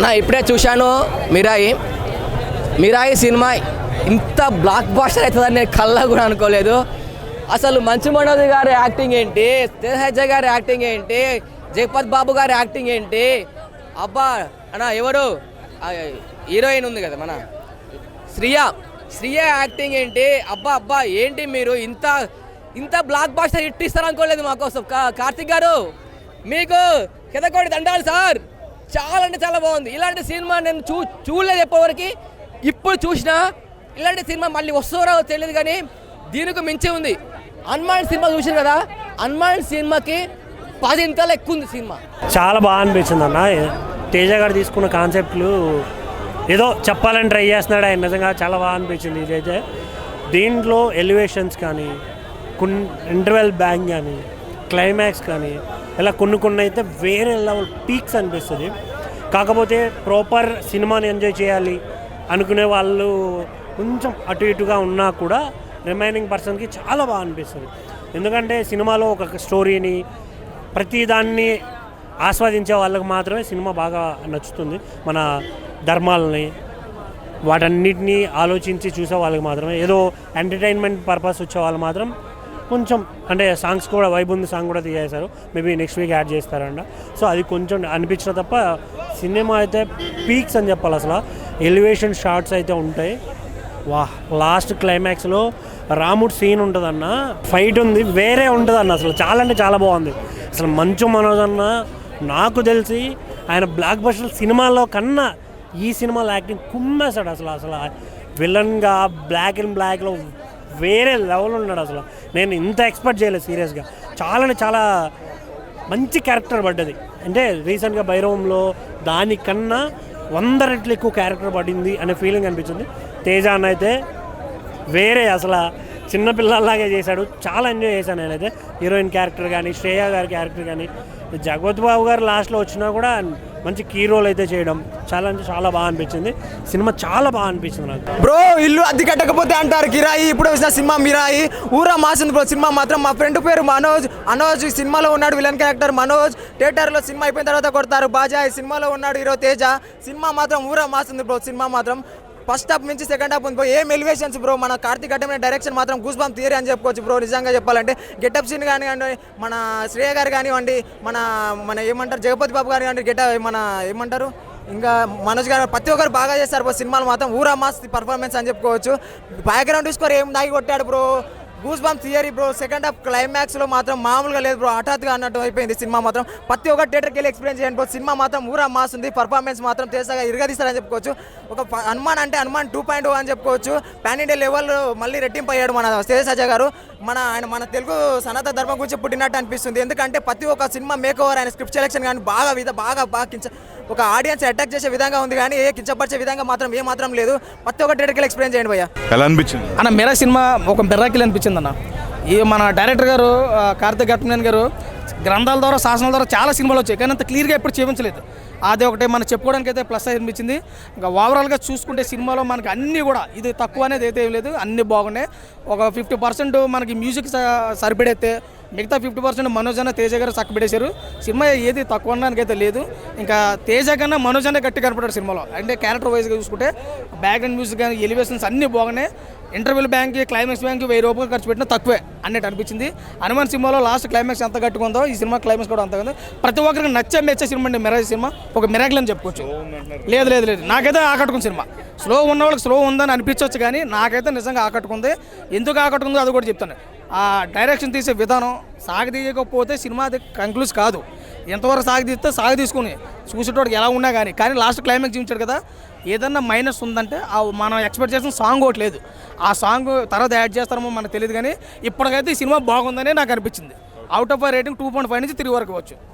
అన్న ఇప్పుడే చూశాను మిరాయి సినిమా ఇంత బ్లాక్ బాస్టర్ అవుతుందని నేను కళ్ళ కూడా అనుకోలేదు. అసలు మంచు మనోజ్ గారి యాక్టింగ్ ఏంటి, తేజ గారి యాక్టింగ్ ఏంటి, జగపత్ బాబు గారి యాక్టింగ్ ఏంటి, అబ్బా అన్న ఎవరు హీరోయిన్ ఉంది కదా మన శ్రియ యాక్టింగ్ ఏంటి, అబ్బా ఏంటి మీరు ఇంత బ్లాక్ బాస్టర్ హిట్ ఇస్తారు అనుకోలేదు మాకోసం. కార్తిక్ గారు మీకు కెదకోటి దండాలు సార్, చాలా అంటే చాలా బాగుంది. ఇలాంటి సినిమా నేను చూడలేదు ఎప్పటివరకు, ఇప్పుడు చూసినా ఇలాంటి సినిమా మళ్ళీ వస్తారో తెలియదు కానీ దీనికి మించి ఉంది. హనుమాన్ సినిమా చూసారు కదా, హనుమాన్ సినిమాకి 10 ఇంతలు ఎక్కువ ఉంది సినిమా. చాలా బాగా అనిపించింది అన్న. తేజ గారు తీసుకున్న కాన్సెప్ట్లు ఏదో చెప్పాలని ట్రై చేస్తున్నాడు ఆయన, నిజంగా చాలా బాగా అనిపించింది ఇదైతే. దీంట్లో ఎలివేషన్స్ కానీ, ఇంటర్వెల్ బ్యాంగ్ కానీ, క్లైమాక్స్ కానీ ఇలా కొన్ని అయితే వేరే లెవెల్ పీక్స్ అనిపిస్తుంది. కాకపోతే ప్రాపర్ సినిమాని ఎంజాయ్ చేయాలి అనుకునే వాళ్ళు కొంచెం అటు ఇటుగా ఉన్నా కూడా రిమైనింగ్ పర్సన్కి చాలా బాగా అనిపిస్తుంది. ఎందుకంటే సినిమాలో ఒక స్టోరీని ప్రతిదాన్ని ఆస్వాదించే వాళ్ళకి మాత్రమే సినిమా బాగా నచ్చుతుంది. మన ధర్మాలని వాటన్నిటినీ ఆలోచించి చూసే వాళ్ళకి మాత్రమే, ఏదో ఎంటర్టైన్మెంట్ పర్పస్ వచ్చే వాళ్ళు మాత్రం కొంచెం అంటే సాంగ్స్ కూడా వైబ్ ఉంది, సాంగ్ కూడా తీసేశారు, మేబీ నెక్స్ట్ వీక్ యాడ్ చేస్తారంట. సో అది కొంచెం అనిపించిన తప్ప సినిమా అయితే పీక్స్ అని చెప్పాలి. అసలు ఎలివేషన్ షాట్స్ అయితే ఉంటాయి. లాస్ట్ క్లైమాక్స్లో రాముడు సీన్ ఉంటుందన్న, ఫైట్ ఉంది, వేరే ఉంటుందన్న. అసలు చాలా అంటే చాలా బాగుంది. అసలు మంచు మనోజ్ అన్న నాకు తెలిసి ఆయన బ్లాక్ బస్టర్ సినిమాలో కన్నా ఈ సినిమాలో యాక్టింగ్ కుమ్మేశాడు. అసలు విలన్గా బ్లాక్ అండ్ బ్లాక్లో వేరే లెవెల్ ఉన్నాడు. అసలు నేను ఇంత ఎక్స్పెక్ట్ చేయలేదు సీరియస్గా. చాలా అంటే చాలా మంచి క్యారెక్టర్ పడ్డది. అంటే రీసెంట్గా భైరవంలో దానికన్నా 100 రెట్లు ఎక్కువ క్యారెక్టర్ పడింది అనే ఫీలింగ్ అనిపించింది. తేజ అన్న అయితే వేరే అసలు చిన్నపిల్లలాగే చేశాడు, చాలా ఎంజాయ్ చేశాను నేనైతే. హీరోయిన్ క్యారెక్టర్ కానీ, శ్రేయ గారి క్యారెక్టర్ కానీ, జగపత్ బాబు గారు లాస్ట్లో వచ్చినా కూడా మంచి కీ రోల్ అయితే చేయడం చాలా అంటే చాలా బాగా అనిపించింది. సినిమా చాలా బాగా అనిపించింది నాకు. బ్రో ఇల్లు అద్దె కట్టకపోతే అంటారు కిరాయి, ఇప్పుడు వచ్చిన సినిమా మిరాయి ఊరా మాసింది బ్రో. సినిమా మాత్రం మా ఫ్రెండ్ పేరు మనోజ్ సినిమాలో ఉన్నాడు, విలన్ క్యారెక్టర్ మనోజ్. థియేటర్లో సినిమా అయిపోయిన తర్వాత కొడతారు బాజా. ఈ సినిమాలో ఉన్నాడు హీరో తేజ. సినిమా మాత్రం ఊరా మాసింది బ్రో. సినిమా మాత్రం ఫస్ట్ హాఫ్ నుంచి సెకండ్ హాఫ్ ఉంది బ్రో. ఏం ఎలివేషన్స్ బ్రో. మన కార్తిక్ అడ్డమైన డైరెక్షన్ మాత్రం గూస్ బంప్ థియరీ అని చెప్పుకోవచ్చు బ్రో. నిజంగా చెప్పాలంటే గెటప్ సీన్ కానివ్వండి, మన శ్రేయ గారు కానివ్వండి, మన ఏమంటారు జగపతి బాబు కానివ్వండి, మన ఏమంటారు ఇంకా మనోజ్ గారు, ప్రతి ఒక్కరు బాగా చేస్తారు బ్రో. సినిమాలు మాత్రం ఊరా మాస్ పర్ఫార్మెన్స్ అని చెప్పుకోవచ్చు. బ్యాక్గ్రౌండ్ స్కోర్ ఏం దాగి కొట్టాడు bro. Goose bump theory bro. Second half క్లైమాక్స్లో మాత్రం మామూలుగా లేదు బ్రో, హఠాత్తుగా అన్నట్టు అయిపోయింది సినిమా మాత్రం. ప్రతి ఒక్క థియేటర్కి వెళ్ళి ఎక్స్పీరియన్స్ చేయండి బ్రో. సినిమా మాత్రం ఊరా మాస్ ఉంది. పర్ఫార్మెన్స్ మాత్రం తేజగా ఇరగదీస్తారని చెప్పుకోవచ్చు. ఒక హనుమాన్ అంటే హనుమాన్ 2.0 అని చెప్పుకోవచ్చు. పాన్ ఇండియా లెవెల్ మళ్ళీ రెట్టింపు అయ్యాడు మన తేజ గారు. మన తెలుగు సనాతన ధర్మం గురించి పుట్టినట్టు అనిపిస్తుంది. ఎందుకంటే ప్రతి ఒక్క సినిమా మేక్ ఓవర్, ఆయన స్క్రిప్ట్ సెలెక్షన్ కానీ బాగా ఒక ఆడియన్స్ అటాక్ చేసే విధంగా ఉంది, కానీ కించపరిచే విధంగా మాత్రం ఏ మాత్రం లేదు. ప్రతి ఒక్క థియేటర్కి ఎక్స్పీరియన్స్ చేయండి భయ్యా. ఎలా అనిపించింది అన్న? మెరా సినిమా ఒక మెరాకిల్ అనిపించింది అన్న. ఈ మన డైరెక్టర్ గారు కార్తిక్ అడ్డమైన గారు గ్రంథాల ద్వారా, శాసనాల ద్వారా చాలా సినిమాలు వచ్చాయి, కానీ అంత క్లియర్గా ఎప్పుడు చూపించలేదు. అది ఒకటే మనం చెప్పుకోవడానికి అయితే ప్లస్ అనిపించింది. ఇంకా ఓవరాల్గా చూసుకుంటే సినిమాలో మనకి అన్నీ కూడా ఇది తక్కువ అనేది అయితే ఏం లేదు, అన్నీ బాగున్నాయి. ఒక 50% మనకి మ్యూజిక్ సరిపడైతే, మిగతా 50% మనోజ్ అన్న తేజ గారు చక్కబెట్టేశారు. సినిమా ఏది తక్కువ అనడానికి అయితే లేదు. ఇంకా తేజ కన్నా మనోజ్ అన్న గట్టి కనపడారు సినిమాలో. అంటే క్యారెక్టర్ వైజ్గా చూసుకుంటే బ్యాక్గ్రౌండ్ మ్యూజిక్ కానీ ఎలివేషన్స్ అన్నీ బాగున్నాయి. ఇంటర్వెల్ బ్యాంక్కి, క్లైమాక్స్ బ్యాంక్కి 1000 రూపాయలు ఖర్చు పెట్టినా తక్కువే అన్నట్టు అనిపించింది. హనుమాన్ సినిమాలో లాస్ట్ క్లైమాక్స్ ఎంత గట్టుకుందో ఈ సినిమా క్లైమాక్స్ కూడా అంత ఉంది. ప్రతి ఒక్కరికి మెచ్చే సినిమా అండి మెరాజ్ సినిమా. ఒక మిరాకిల్ అని చెప్పుకోవచ్చు. లేదు నాకైతే ఆకట్టుకుంది సినిమా. స్లో ఉన్న వాళ్ళకి స్లో ఉందని అనిపించవచ్చు, కానీ నాకైతే నిజంగా ఆకట్టుకుంది. ఎందుకు ఆకట్టుకుందో అది కూడా చెప్తాను. ఆ డైరెక్షన్ తీసే విధానం సాగదీయకపోతే సినిమా అది కంక్లూజ్ కాదు. ఎంతవరకు సాగదీస్తే తీసుకుని చూసేటోడికి ఎలా ఉన్నా కానీ లాస్ట్ క్లైమాక్స్ చూపించాడు కదా, ఏదన్నా మైనస్ ఉందంటే మనం ఎక్స్పెక్ట్ చేసిన సాంగ్ ఒకటి లేదు. ఆ సాంగ్ తర్వాత యాడ్ చేస్తారమో మనకు తెలియదు, కానీ ఇప్పటికైతే ఈ సినిమా బాగుందనే నాకు అనిపించింది. అవుట్ ఆఫ్ రేటింగ్ 2.5 నుంచి 3 వరకు వచ్చు.